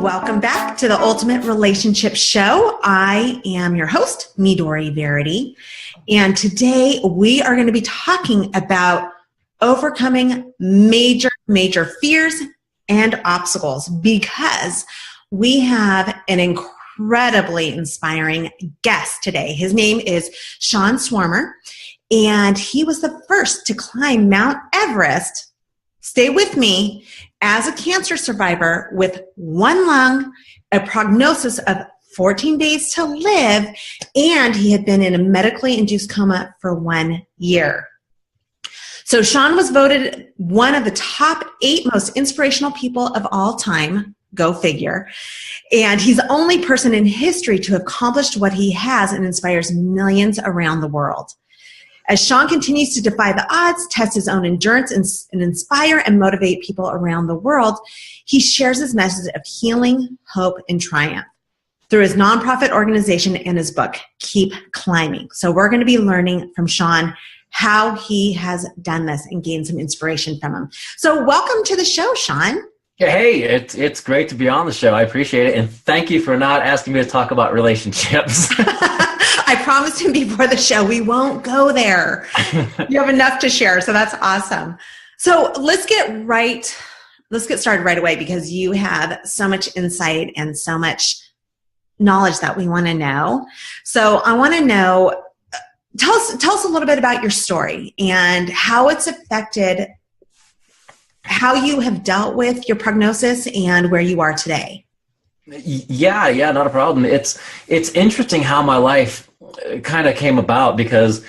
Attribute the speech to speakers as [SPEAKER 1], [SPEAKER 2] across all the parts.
[SPEAKER 1] Welcome back to the Ultimate Relationship Show. I am your host, Midori, Verity. And today we are going to be talking about overcoming major fears and obstacles, because we have an incredibly inspiring guest today. His name is Sean Swarner, and he was the first to climb Mount Everest, stay with me, as a cancer survivor with one lung, a prognosis of 14 days to live, and he had been in a medically induced coma for 1 year. So Sean was voted one of the top 8 most inspirational people of all time. Go figure. And he's the only person in history to have accomplished what he has and inspires millions around the world. As Sean continues to defy the odds, test his own endurance, and inspire and motivate people around the world, he shares his message of healing, hope, and triumph through his nonprofit organization and his book, Keep Climbing. So we're going to be learning from Sean how he has done this and gained some inspiration from him. So welcome to the show, Sean.
[SPEAKER 2] Hey, it's great to be on the show. I appreciate it. And thank you for not asking me to talk about relationships.
[SPEAKER 1] I promised him before the show, we won't go there. You have enough to share, so that's awesome. So let's get started right away, because you have so much insight and so much knowledge that we want to know. So I want to know, tell us a little bit about your story and how it's affected how you have dealt with your prognosis and where you are today.
[SPEAKER 2] Yeah, not a problem. It's interesting how my life kind of came about, because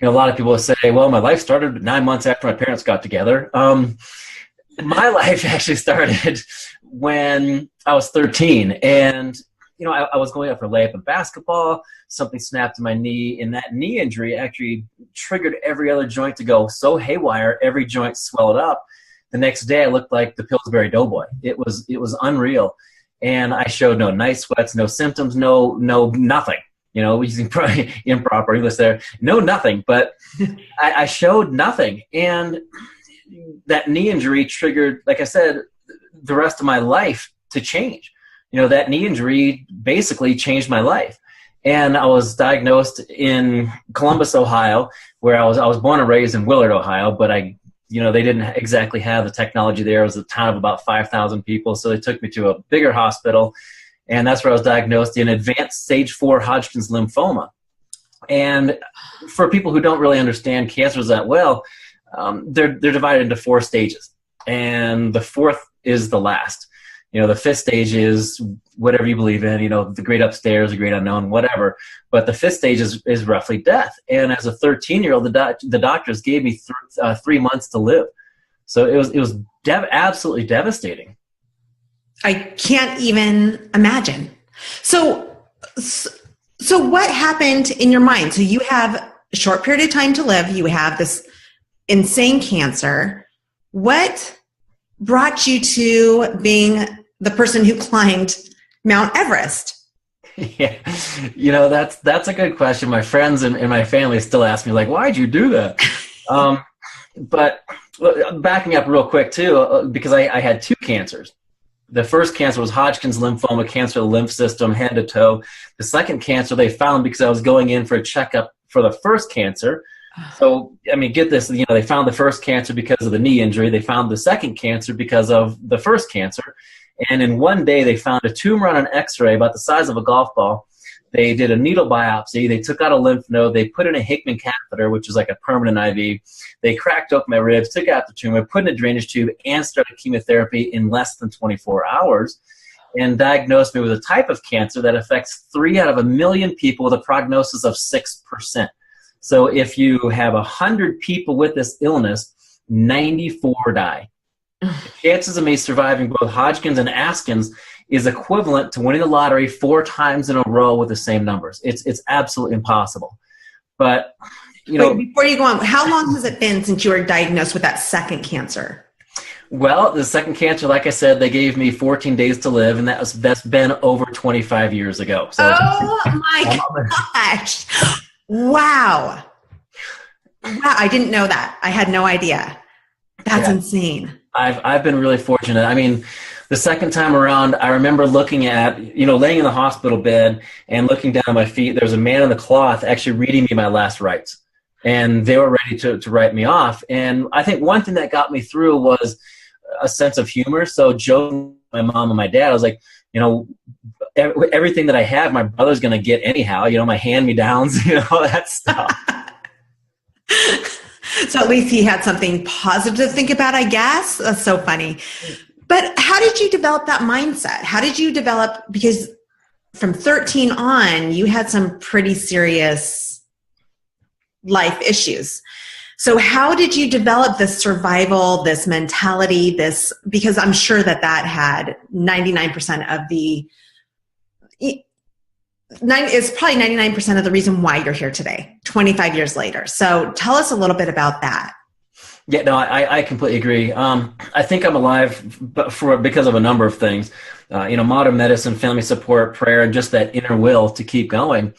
[SPEAKER 2] a lot of people say, well, my life started 9 months after my parents got together. My life actually started when I was 13, and I was going up for layup in basketball. Something snapped in my knee, and that knee injury actually triggered every other joint to go so haywire. Every joint swelled up. The next day, I looked like the Pillsbury Doughboy. It was unreal, and I showed no night sweats, no symptoms, no nothing. Using probably improper English there, nothing. But I showed nothing, and that knee injury triggered, like I said, the rest of my life to change. That knee injury basically changed my life. And I was diagnosed in Columbus, Ohio, where I was born and raised in Willard, Ohio, but they didn't exactly have the technology there. It was a town of about 5,000 people, so they took me to a bigger hospital, and that's where I was diagnosed in advanced stage 4 Hodgkin's lymphoma. And for people who don't really understand cancers that well, they're divided into 4 stages, and the 4th is the last. The 5th stage is whatever you believe in, the great upstairs, the great unknown, whatever. But the 5th stage is roughly death. And as a 13-year-old, the doctors gave me 3 months to live. So it was absolutely devastating.
[SPEAKER 1] I can't even imagine. So what happened in your mind? So you have a short period of time to live. You have this insane cancer. What brought you to being the person who climbed Mount Everest?
[SPEAKER 2] Yeah, that's a good question. My friends and my family still ask me, like, why'd you do that? But backing up real quick too, because I had 2 cancers. The first cancer was Hodgkin's lymphoma, cancer of the lymph system, head to toe. The second cancer they found because I was going in for a checkup for the first cancer. So, get this, they found the first cancer because of the knee injury. They found the second cancer because of the first cancer. And in one day, they found a tumor on an x-ray about the size of a golf ball. They did a needle biopsy. They took out a lymph node. They put in a Hickman catheter, which is like a permanent IV. They cracked open my ribs, took out the tumor, put in a drainage tube, and started chemotherapy in less than 24 hours, and diagnosed me with a type of cancer that affects 3 out of 1 million people with a prognosis of 6%. So if you have 100 people with this illness, 94 die. The chances of me surviving both Hodgkin's and Askins is equivalent to winning the lottery 4 times in a row with the same numbers. It's absolutely impossible. But,
[SPEAKER 1] Wait, before you go on, how long has it been since you were diagnosed with that second cancer?
[SPEAKER 2] Well, the second cancer, like I said, they gave me 14 days to live, and that's been over 25 years ago. So
[SPEAKER 1] oh my gosh. Wow. Wow, I didn't know that. I had no idea. That's insane.
[SPEAKER 2] I've been really fortunate. I mean, The second time around, I remember looking at, laying in the hospital bed and looking down at my feet. There was a man in the cloth actually reading me my last rites. And they were ready to write me off. And I think one thing that got me through was a sense of humor. So joking with my mom and my dad, I was like, everything that I have, my brother's going to get anyhow, my hand-me-downs, all that stuff.
[SPEAKER 1] So at least he had something positive to think about, I guess. That's so funny. But how did you develop that mindset? How did you develop, because from 13 on, you had some pretty serious life issues. So how did you develop this survival, this mentality, because I'm sure that had 99% of it's probably 99% of the reason why you're here today, 25 years later. So tell us a little bit about that.
[SPEAKER 2] Yeah, no, I completely agree. I think I'm alive because of a number of things. Modern medicine, family support, prayer, and just that inner will to keep going.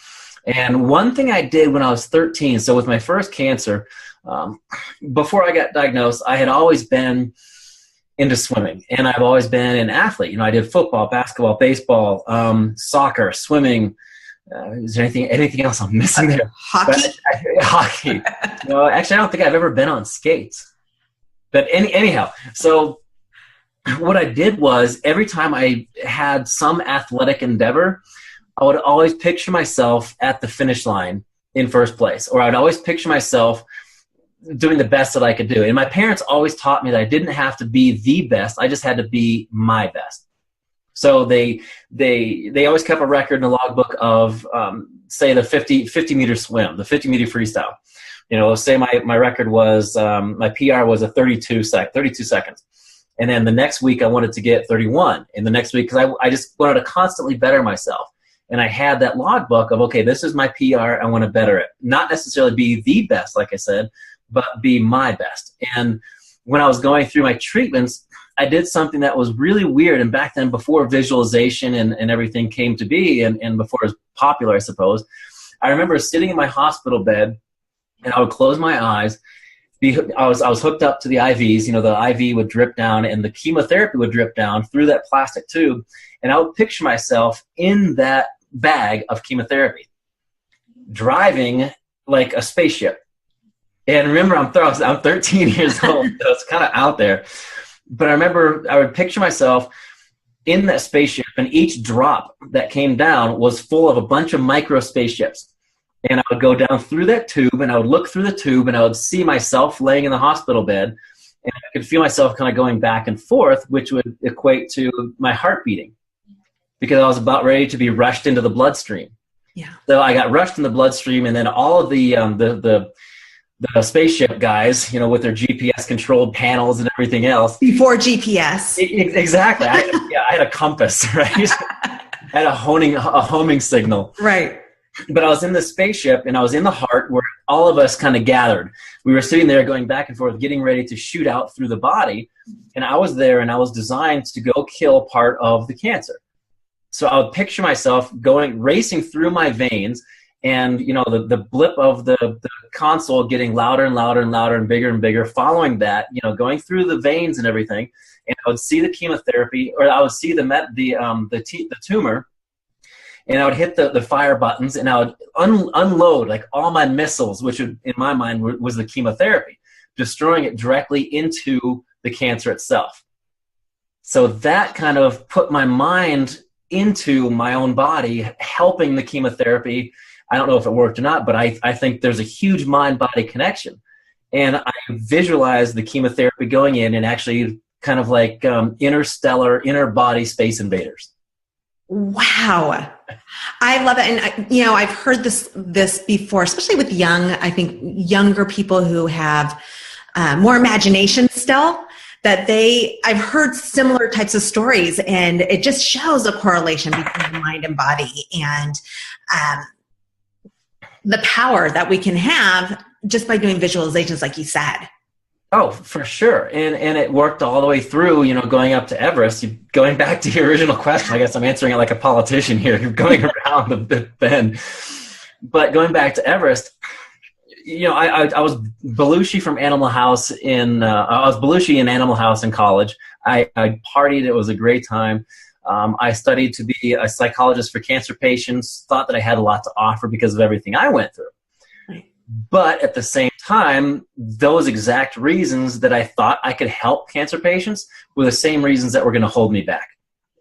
[SPEAKER 2] And one thing I did when I was 13, so with my first cancer, before I got diagnosed, I had always been into swimming, and I've always been an athlete. I did football, basketball, baseball, soccer, swimming. Is there anything else I'm missing there?
[SPEAKER 1] Hockey?
[SPEAKER 2] Hockey. Actually, I don't think I've ever been on skates. But anyhow, so what I did was every time I had some athletic endeavor, I would always picture myself at the finish line in first place, or I'd always picture myself doing the best that I could do. And my parents always taught me that I didn't have to be the best. I just had to be my best. So they always kept a record in the logbook of, say, the 50 meter swim, the 50 meter freestyle. Say my record was, my PR was a 32 seconds. And then the next week I wanted to get 31. And the next week, because I just wanted to constantly better myself. And I had that logbook of, okay, this is my PR. I want to better it. Not necessarily be the best, like I said, but be my best. And when I was going through my treatments, I did something that was really weird. And back then, before visualization and everything came to be, and before it was popular, I suppose, I remember sitting in my hospital bed, and I would close my eyes. I was hooked up to the IVs. The IV would drip down, and the chemotherapy would drip down through that plastic tube. And I would picture myself in that bag of chemotherapy, driving like a spaceship. And remember, I'm 13 years old, so it's kind of out there. But I remember I would picture myself in that spaceship, and each drop that came down was full of a bunch of micro spaceships. And I would go down through that tube, and I would look through the tube, and I would see myself laying in the hospital bed, and I could feel myself kind of going back and forth, which would equate to my heart beating, because I was about ready to be rushed into the bloodstream.
[SPEAKER 1] Yeah. So
[SPEAKER 2] I got rushed in the bloodstream, and then all of the spaceship guys, with their GPS controlled panels and everything else.
[SPEAKER 1] Before GPS.
[SPEAKER 2] Exactly. I had a compass, right? I had a homing signal.
[SPEAKER 1] Right.
[SPEAKER 2] But I was in the spaceship, and I was in the heart where all of us kind of gathered. We were sitting there going back and forth, getting ready to shoot out through the body. And I was there, and I was designed to go kill part of the cancer. So I would picture myself racing through my veins, and the blip of the console getting louder and louder and louder and bigger, following that, going through the veins and everything. And I would see the chemotherapy, or I would see the tumor, and I would hit the fire buttons, and I would unload like all my missiles, which would, in my mind was the chemotherapy, destroying it directly into the cancer itself. So that kind of put my mind into my own body, helping the chemotherapy. I don't know if it worked or not, but I think there's a huge mind-body connection. And I visualized the chemotherapy going in and actually kind of like interstellar, inner-body space invaders.
[SPEAKER 1] Wow. I love it. And, I've heard this before, especially with younger people who have more imagination still, that I've heard similar types of stories, and it just shows a correlation between the mind and body, and the power that we can have just by doing visualizations, like you said.
[SPEAKER 2] Oh, for sure. And it worked all the way through, going up to Everest. Going back to your original question, I guess I'm answering it like a politician here, going around the bend. But going back to Everest, I was Belushi from Animal House I was Belushi in Animal House in college. I partied. It was a great time. I studied to be a psychologist for cancer patients, thought that I had a lot to offer because of everything I went through.
[SPEAKER 1] Right.
[SPEAKER 2] But at the same time, those exact reasons that I thought I could help cancer patients were the same reasons that were going to hold me back.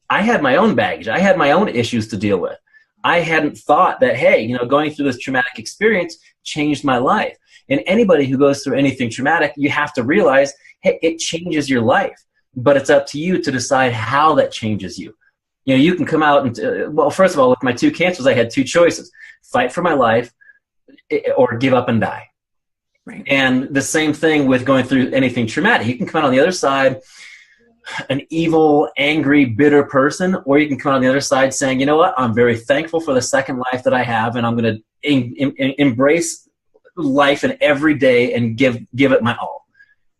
[SPEAKER 2] I had my own baggage. I had my own issues to deal with. I hadn't thought that, hey, going through this traumatic experience changed my life. And anybody who goes through anything traumatic, you have to realize, hey, it changes your life. But it's up to you to decide how that changes you. You can come out and, well, first of all, with my 2 cancers, I had 2 choices: fight for my life or give up and die.
[SPEAKER 1] Right.
[SPEAKER 2] And the same thing with going through anything traumatic. You can come out on the other side an evil, angry, bitter person, or you can come out on the other side saying, you know what, I'm very thankful for the second life that I have, and I'm going to embrace life in every day and give it my all.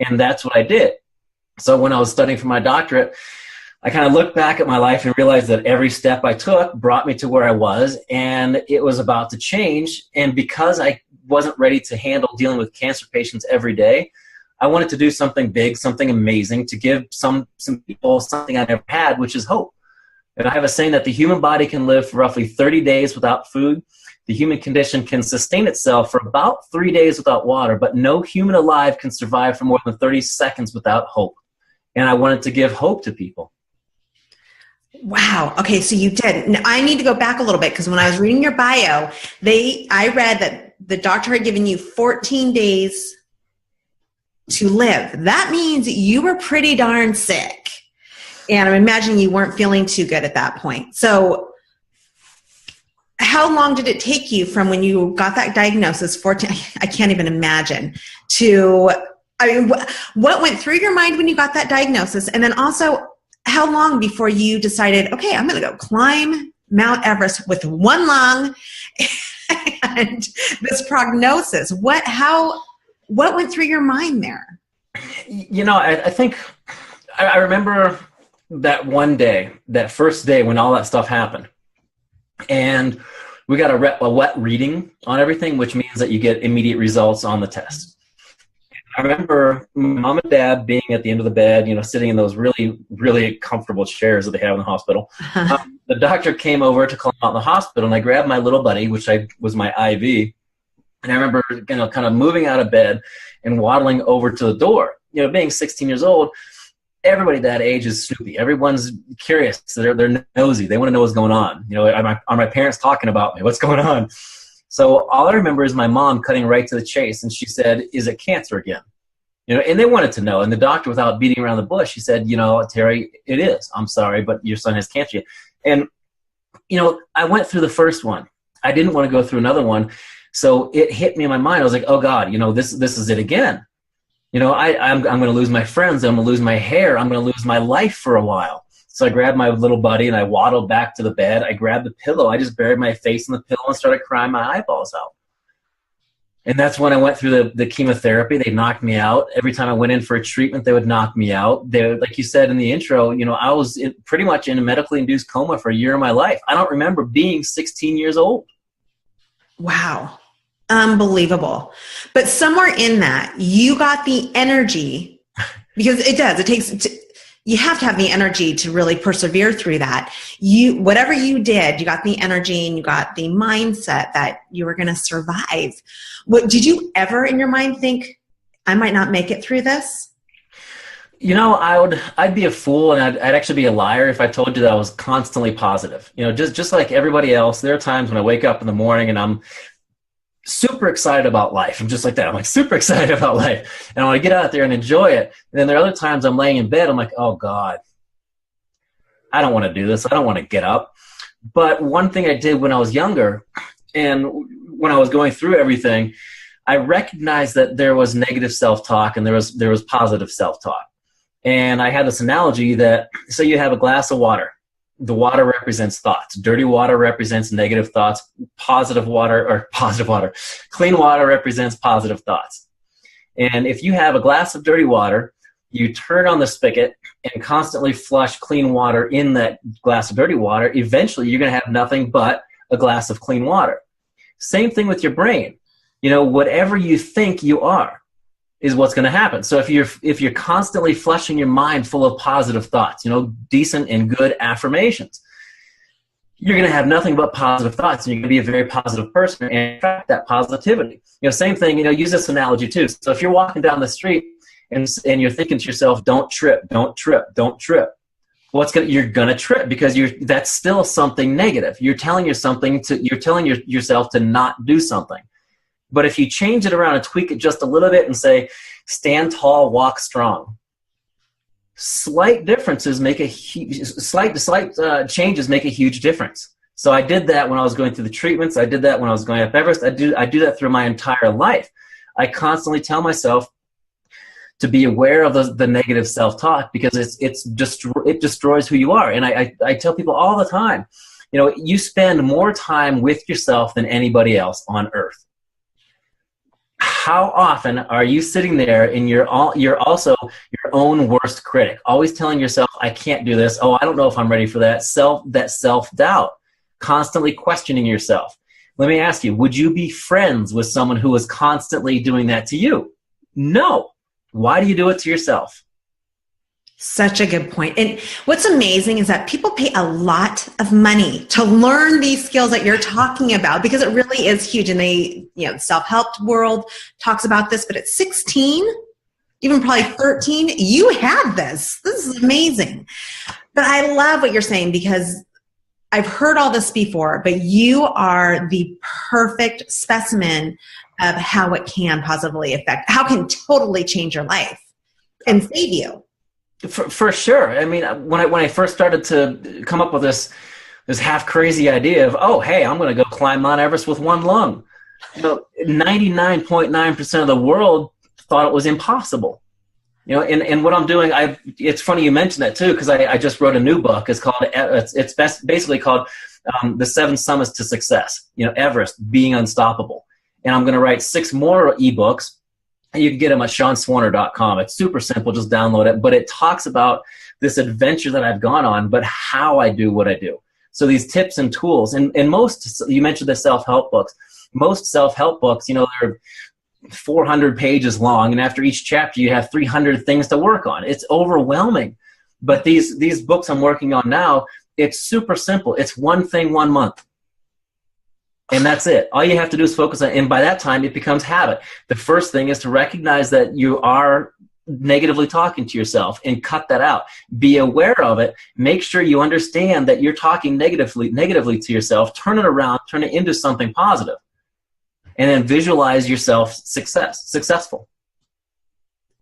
[SPEAKER 2] And that's what I did. So when I was studying for my doctorate, I kind of looked back at my life and realized that every step I took brought me to where I was, and it was about to change. And because I wasn't ready to handle dealing with cancer patients every day, I wanted to do something big, something amazing, to give some people something I never had, which is hope. And I have a saying that the human body can live for roughly 30 days without food. The human condition can sustain itself for about 3 days without water, but no human alive can survive for more than 30 seconds without hope. And I wanted to give hope to people.
[SPEAKER 1] Wow. Okay, so you did. Now, I need to go back a little bit, because when I was reading your bio, I read that the doctor had given you 14 days to live. That means you were pretty darn sick. And I'm imagining you weren't feeling too good at that point. So how long did it take you from when you got that diagnosis, 14, I can't even imagine, to, what went through your mind when you got that diagnosis? And then also, how long before you decided, okay, I'm going to go climb Mount Everest with one lung and this prognosis? What went through your mind there?
[SPEAKER 2] I think I remember that one day, that first day when all that stuff happened. And we got a wet reading on everything, which means that you get immediate results on the test. I remember mom and dad being at the end of the bed, sitting in those really, really comfortable chairs that they have in the hospital. The doctor came over to call out in the hospital, and I grabbed my little buddy, which was my IV. And I remember, kind of moving out of bed and waddling over to the door. Being 16 years old, everybody that age is snoopy. Everyone's curious. They're nosy. They want to know what's going on. Are my parents talking about me? What's going on? So all I remember is my mom cutting right to the chase, and she said, "Is it cancer again?" And they wanted to know. And the doctor, without beating around the bush, he said, "Terry, it is. I'm sorry, but your son has cancer." And I went through the first one. I didn't want to go through another one. So it hit me in my mind. I was like, oh God, this is it again. I'm going to lose my friends. I'm going to lose my hair. I'm going to lose my life for a while. So I grabbed my little buddy and I waddled back to the bed. I grabbed the pillow. I just buried my face in the pillow and started crying my eyeballs out. And that's when I went through the chemotherapy. They knocked me out. Every time I went in for a treatment, they would knock me out. Like you said in the intro, I was pretty much in a medically induced coma for a year of my life. I don't remember being 16 years old.
[SPEAKER 1] Wow. Unbelievable. But somewhere in that, you got the energy, because it does. You have to have the energy to really persevere through that. Whatever you did, you got the energy and you got the mindset that you were going to survive. Did you ever in your mind think, I might not make it through this?
[SPEAKER 2] I'd be a fool, and I'd actually be a liar if I told you that I was constantly positive. Just like everybody else, there are times when I wake up in the morning and I'm super excited about life. I'm just like that. I'm like super excited about life. And I want to get out there and enjoy it. And then there are other times I'm laying in bed. I'm like, oh God, I don't want to do this. I don't want to get up. But one thing I did when I was younger, and when I was going through everything, I recognized that there was negative self-talk and there was positive self-talk. And I had this analogy that, say you have a glass of water. The water represents thoughts. Dirty water represents negative thoughts. Clean water represents positive thoughts. And if you have a glass of dirty water, you turn on the spigot and constantly flush clean water in that glass of dirty water, eventually you're going to have nothing but a glass of clean water. Same thing with your brain. Whatever you think you are is what's going to happen. So if you're constantly flushing your mind full of positive thoughts, decent and good affirmations, you're going to have nothing but positive thoughts, and you're going to be a very positive person and attract that positivity. Same thing, use this analogy too. So if you're walking down the street and you're thinking to yourself, don't trip, don't trip, don't trip. You're going to trip because that's still something negative. You're telling yourself to not do something. But if you change it around and tweak it just a little bit and say, stand tall, walk strong. Slight differences make slight changes make a huge difference. So I did that when I was going through the treatments. I did that when I was going up Everest. I do that through my entire life. I constantly tell myself to be aware of the negative self-talk because it destroys who you are. And I tell people all the time, you spend more time with yourself than anybody else on earth. How often are you sitting there and you're also your own worst critic, always telling yourself, I can't do this. Oh, I don't know if I'm ready for that. Self-doubt, constantly questioning yourself. Let me ask you, would you be friends with someone who is constantly doing that to you? No. Why do you do it to yourself?
[SPEAKER 1] Such a good point. And what's amazing is that people pay a lot of money to learn these skills that you're talking about because it really is huge. And the self-help world talks about this, but at 16, even probably 13, you had this. This is amazing. But I love what you're saying because I've heard all this before, but you are the perfect specimen of how it can positively affect, how it can totally change your life and save you.
[SPEAKER 2] For sure. I mean, when I first started to come up with this half crazy idea of, oh, hey, I'm going to go climb Mount Everest with one lung. 99.9% of the world thought it was impossible. And what I'm doing, it's funny you mentioned that too, because I just wrote a new book. It's basically called The 7 Summits to Success. Everest, Being Unstoppable. And I'm going to write 6 more ebooks. And you can get them at SeanSwarner.com. It's super simple. Just download it. But it talks about this adventure that I've gone on, but how I do what I do. So these tips and tools. And most, you mentioned the self-help books. Most self-help books, they're 400 pages long. And after each chapter, you have 300 things to work on. It's overwhelming. But these books I'm working on now, it's super simple. It's one thing, 1 month. And that's it. All you have to do is focus on it. And by that time, it becomes habit. The first thing is to recognize that you are negatively talking to yourself and cut that out. Be aware of it. Make sure you understand that you're talking negatively to yourself. Turn it around. Turn it into something positive. And then visualize yourself successful.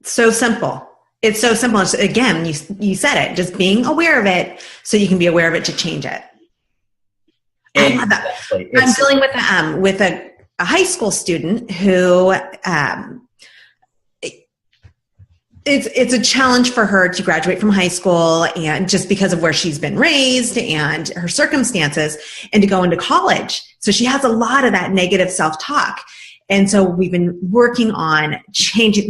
[SPEAKER 1] So simple. It's so simple. Again, you said it. Just being aware of it so you can be aware of it to change it. Exactly. I'm dealing with a high school student who it's a challenge for her to graduate from high school, and just because of where she's been raised and her circumstances, and to go into college. So she has a lot of that negative self-talk. And so we've been working on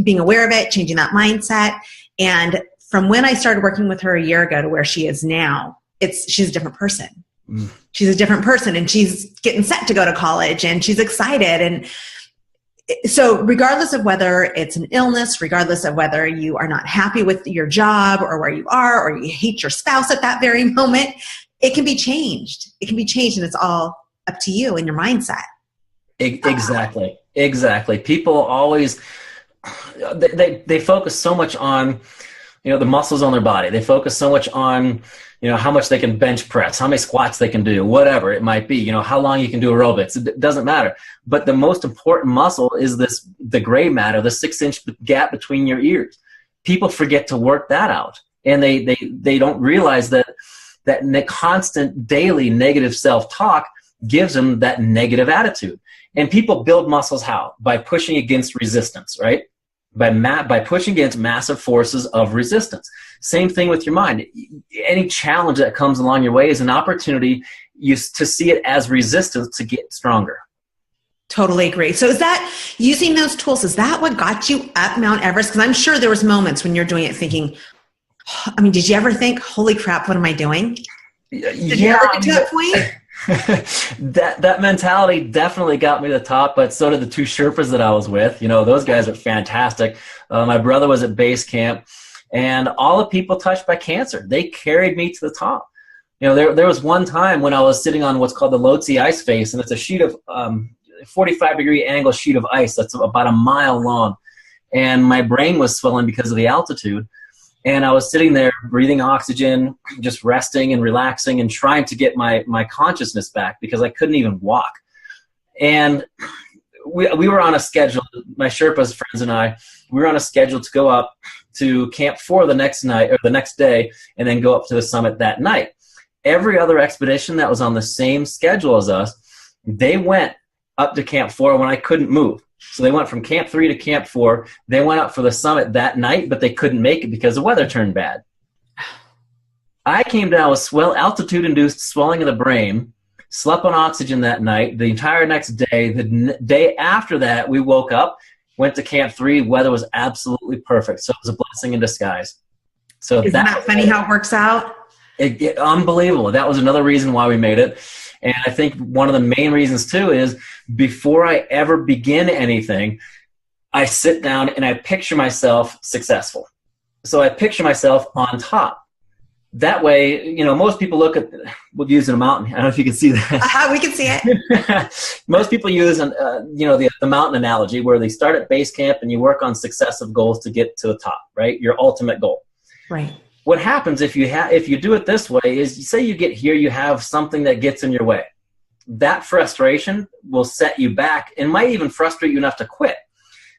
[SPEAKER 1] being aware of it, changing that mindset. And from when I started working with her a year ago to where she is now, she's a different person. She's a different person, and she's getting set to go to college, and she's excited. And so regardless of whether it's an illness, regardless of whether you are not happy with your job or where you are, or you hate your spouse at that very moment, it can be changed. It can be changed, and it's all up to you and your mindset. Exactly. People always, they focus so much on, the muscles on their body. They focus so much on, how much they can bench press, how many squats they can do, whatever it might be, how long you can do aerobics. It doesn't matter. But the most important muscle is the gray matter, the 6-inch gap between your ears. People forget to work that out. And they don't realize that constant daily negative self-talk gives them that negative attitude. And people build muscles how? By pushing against resistance, right? By pushing against massive forces of resistance. Same thing with your mind. Any challenge that comes along your way is an opportunity to see it as resistance to get stronger. Totally agree. So is that, using those tools, is that what got you up Mount Everest? Because I'm sure there was moments when you're doing it thinking, did you ever think, holy crap, what am I doing? Did you ever get to that point?
[SPEAKER 2] That mentality definitely got me to the top, but so did the two Sherpas that I was with. Those guys are fantastic. My brother was at base camp, and all the people touched by cancer, they carried me to the top. There was one time when I was sitting on what's called the Lhotse ice face, and it's a sheet of 45-degree angle sheet of ice that's about a mile long, and my brain was swelling because of the altitude. And I was sitting there breathing oxygen, just resting and relaxing and trying to get my consciousness back because I couldn't even walk. And we were on a schedule, my Sherpas friends and I, we were on a schedule to go up to Camp 4 the next night or the next day and then go up to the summit that night. Every other expedition that was on the same schedule as us, they went up to Camp 4 when I couldn't move. So they went from Camp 3 to Camp 4. They went up for the summit that night, but they couldn't make it because the weather turned bad. I came down with altitude-induced swelling of the brain, slept on oxygen that night, the entire next day. The day after that, we woke up, went to Camp 3. Weather was absolutely perfect. So it was a blessing in disguise. So
[SPEAKER 1] Isn't that funny how it works out?
[SPEAKER 2] Unbelievable. That was another reason why we made it. And I think one of the main reasons, too, is before I ever begin anything, I sit down and I picture myself successful. So I picture myself on top. That way, most people look at, we're using a mountain. I don't know if you can see that.
[SPEAKER 1] We can see it.
[SPEAKER 2] Most people use, the mountain analogy where they start at base camp and you work on successive goals to get to the top, right? Your ultimate goal.
[SPEAKER 1] Right.
[SPEAKER 2] What happens if you do it this way is, you say you get here, you have something that gets in your way. That frustration will set you back and might even frustrate you enough to quit.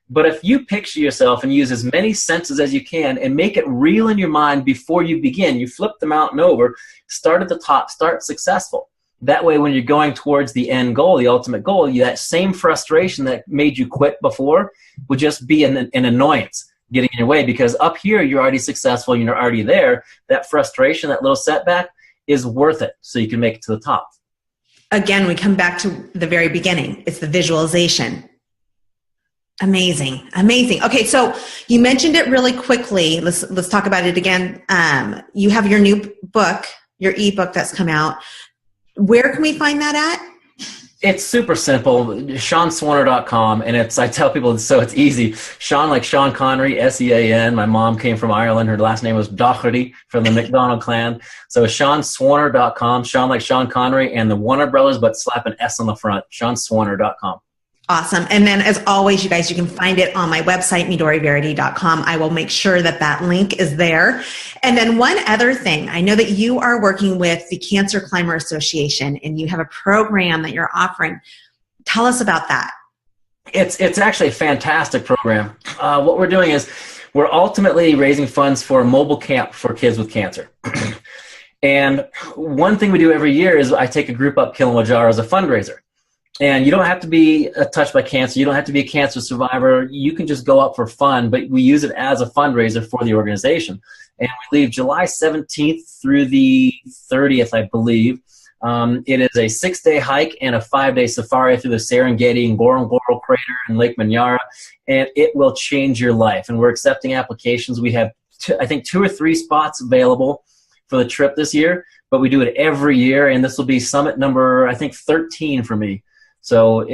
[SPEAKER 2] But if you picture yourself and use as many senses as you can and make it real in your mind before you begin, you flip the mountain over, start at the top, start successful. That way, when you're going towards the end goal, the ultimate goal, that same frustration that made you quit before would just be an annoyance getting in your way, because up here you're already successful, you're already there. That frustration, that little setback is worth it so you can make it to the top.
[SPEAKER 1] Again, we come back to the very beginning. It's the visualization. Amazing. Okay, so you mentioned it really quickly. Let's talk about it again. You have your new book, your ebook that's come out. Where can we find that at?
[SPEAKER 2] It's super simple, SeanSwarner.com, and I tell people so it's easy. Sean, like Sean Connery, S-E-A-N. My mom came from Ireland. Her last name was Doherty from the McDonald clan. So SeanSwarner.com, Sean like Sean Connery, and the Warner Brothers, but slap an S on the front, SeanSwarner.com.
[SPEAKER 1] Awesome. And then as always, you guys, you can find it on my website, MidoriVerity.com. I will make sure that link is there. And then one other thing, I know that you are working with the Cancer Climber Association and you have a program that you're offering. Tell us about that.
[SPEAKER 2] It's actually a fantastic program. What we're doing is we're ultimately raising funds for a mobile camp for kids with cancer. And one thing we do every year is I take a group up Kilimanjaro as a fundraiser. And you don't have to be touched by cancer. You don't have to be a cancer survivor. You can just go up for fun, but we use it as a fundraiser for the organization. And we leave July 17th through the 30th, I believe. It is a 6-day hike and a 5-day safari through the Serengeti and Ngorongoro crater and Lake Manyara, and it will change your life. And we're accepting applications. We have, I think, 2 or 3 spots available for the trip this year, but we do it every year, and this will be summit number, I think, 13 for me. So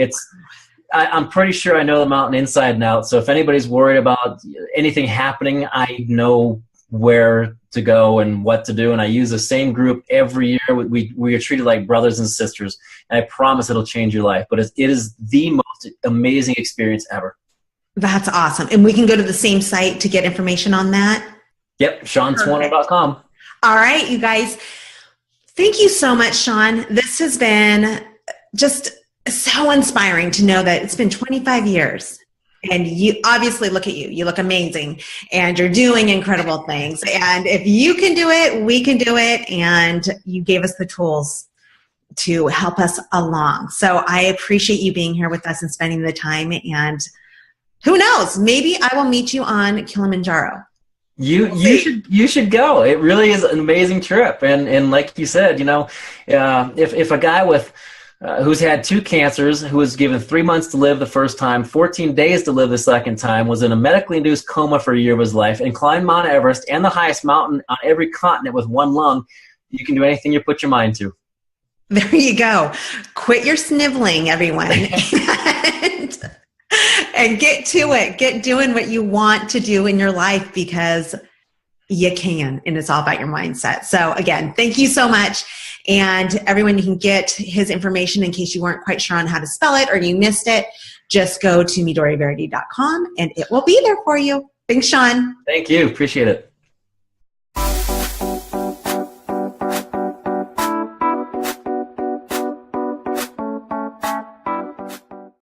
[SPEAKER 2] I'm pretty sure I know the mountain inside and out. So if anybody's worried about anything happening, I know where to go and what to do. And I use the same group every year. We are treated like brothers and sisters. And I promise it'll change your life. But it is the most amazing experience ever. That's awesome. And we can go to the same site to get information on that? Yep, SeanSwarner.com. All right, you guys. Thank you so much, Sean. This has been just so inspiring to know that it's been 25 years and you obviously look at you. You look amazing and you're doing incredible things. And if you can do it, we can do it. And you gave us the tools to help us along. So I appreciate you being here with us and spending the time. And who knows, maybe I will meet you on Kilimanjaro. You should go. It really is an amazing trip. And like you said, if a guy with who's had 2 cancers, who was given 3 months to live the first time, 14 days to live the second time, was in a medically induced coma for a year of his life, and climbed Mount Everest and the highest mountain on every continent with 1 lung, you can do anything you put your mind to.
[SPEAKER 1] There you go. Quit your sniveling, everyone. And get to it. Get doing what you want to do in your life, because you can, and it's all about your mindset. So again, thank you so much. And everyone, you can get his information in case you weren't quite sure on how to spell it or you missed it. Just go to midoriverity.com and it will be there for you. Thanks, Sean.
[SPEAKER 2] Thank you. Appreciate it.